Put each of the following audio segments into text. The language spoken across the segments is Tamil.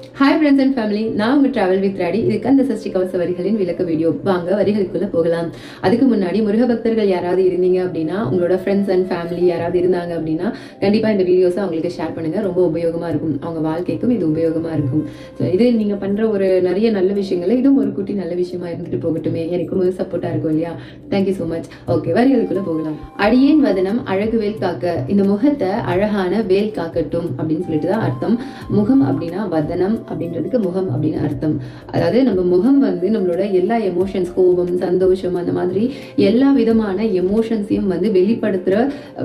ஹாய் ஃப்ரெண்ட்ஸ் அண்ட் ஃபேமிலி, நான் உங்கள் ட்ராவல் வித் ராடி. இது கந்த சஷ்டி கவச வரிகளின் விளக்க வீடியோ. வாங்க வரிகளுக்குள்ளே போகலாம். அதுக்கு முன்னாடி முருக பக்தர்கள் யாராவது இருந்தீங்க அப்படின்னா, உங்களோட ஃப்ரெண்ட்ஸ் அண்ட் ஃபேமிலி யாராவது இருந்தாங்க அப்படின்னா கண்டிப்பாக இந்த வீடியோஸை அவங்களுக்கு ஷேர் பண்ணுங்கள். ரொம்ப உபயோகமாக இருக்கும், அவங்க வாழ்க்கைக்கும் இது உபயோகமாக இருக்கும். ஸோ இது நீங்கள் பண்ணுற ஒரு நிறைய நல்ல விஷயங்கள், இதுவும் ஒரு குட்டி நல்ல விஷயமா இருந்துட்டு போகட்டுமே, எனக்கும் ஒரு சப்போர்ட்டாக இருக்கும் இல்லையா? Thank you so much. ஓகே, வரிகளுக்குள்ளே போகலாம். அடியேன் வதனம் அழகு வேல் காக்க, இந்த முகத்தை அழகான வேல் காக்கட்டும் அப்படின்னு சொல்லிட்டு தான் அர்த்தம். முகம் அப்படின்னா வதனம் அப்படின்றதுக்கு முகம் அப்படின்னு அர்த்தம். அதாவது நம்ம முகம் வந்து நம்மளோட எல்லா எமோஷன்ஸ், கோபம், சந்தோஷம், அந்த மாதிரி எல்லா விதமான எமோஷன்ஸையும் வந்து வெளிப்படுத்துற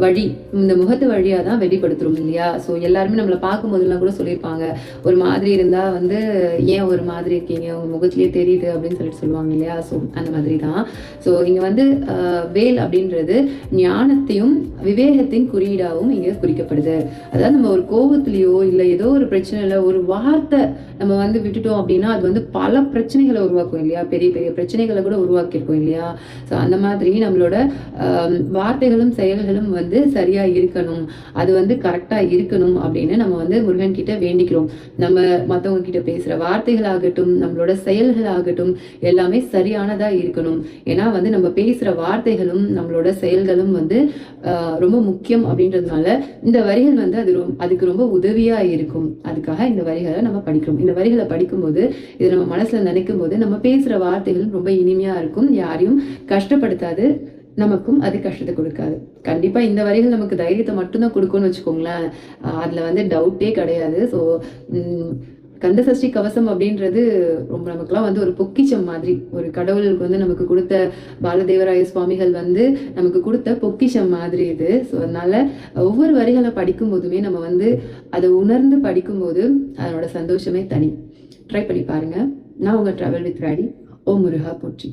வழி இந்த முகத்து வழியா தான் வெளிப்படுத்துறோம் இல்லையா? ஸோ எல்லாருமே நம்மளை பார்க்கும் போதெல்லாம் கூட சொல்லியிருப்பாங்க, ஒரு மாதிரி இருந்தா வந்து ஏன் ஒரு மாதிரி இருக்கீங்க, உங்க முகத்திலேயே தெரியுது அப்படின்னு சொல்லிட்டு சொல்லுவாங்க இல்லையா? ஸோ அந்த மாதிரி தான். ஸோ இங்க வந்து வேல் அப்படின்றது ஞானத்தையும் விவேகத்தின் குறியீடாகவும் இங்க குறிக்கப்படுது. அதாவது நம்ம ஒரு கோபத்திலேயோ இல்லை ஏதோ ஒரு பிரச்சனையில ஒரு வார்த்தை நம்ம வந்து விட்டுட்டோம் அப்படின்னா அது வந்து பல பிரச்சனைகளை உருவாக்கும் இல்லையா? பெரிய பெரிய பிரச்சனைகளை கூட உருவாக்கியிருக்கோம் இல்லையா? ஸோ அந்த மாதிரி நம்மளோட வார்த்தைகளும் செயல்களும் வந்து சரியா இருக்கணும், அது வந்து கரெக்டா இருக்கணும் அப்படின்னு நம்ம வந்து முருகன் கிட்ட வேண்டிக்கிறோம். நம்ம மற்றவங்க கிட்ட பேசுற வார்த்தைகளாகட்டும், நம்மளோட செயல்களாகட்டும் எல்லாமே சரியானதா இருக்கணும். ஏன்னா வந்து நம்ம பேசுற வார்த்தைகளும் நம்மளோட செயல்களும் வந்து ரொம்ப முக்கியம் அப்படின்றதுனால இந்த வரிகள் வந்து அதுக்கு ரொம்ப உதவியா இருக்கும். அதுக்காக இந்த வரிகளை நம்ம படிக்கிறோம். இந்த வரிகளை படிக்கும்போது, இதை நம்ம மனசுல நினைக்கும் போது நம்ம பேசுற வார்த்தைகள் ரொம்ப இனிமையா இருக்கும், யாரையும் கஷ்டப்படுத்தாது, நமக்கும் அது கஷ்டத்தை கொடுக்காது. கண்டிப்பா இந்த வரிகள் நமக்கு தைரியத்தை மட்டும்தான் கொடுக்கும்னு வச்சுக்கோங்களேன். அதுல வந்து டவுட்டே கிடையாது. ஸோ கந்த சஷ்டி கவசம் அப்படின்றது ரொம்ப நமக்குலாம் வந்து ஒரு பொக்கிச்சம் மாதிரி, ஒரு கடவுளுக்கு வந்து நமக்கு கொடுத்த பாலதேவராய சுவாமிகள் வந்து நமக்கு கொடுத்த பொக்கிஷம் மாதிரி இது. ஸோ அதனால ஒவ்வொரு வரிகளை படிக்கும் போதுமே நம்ம வந்து அதை உணர்ந்து படிக்கும்போது அதனோட சந்தோஷமே தனி. ட்ரை பண்ணி பாருங்க. நான் உங்க ட்ராவல் வித் ராடி. ஓ முருகா போற்றி.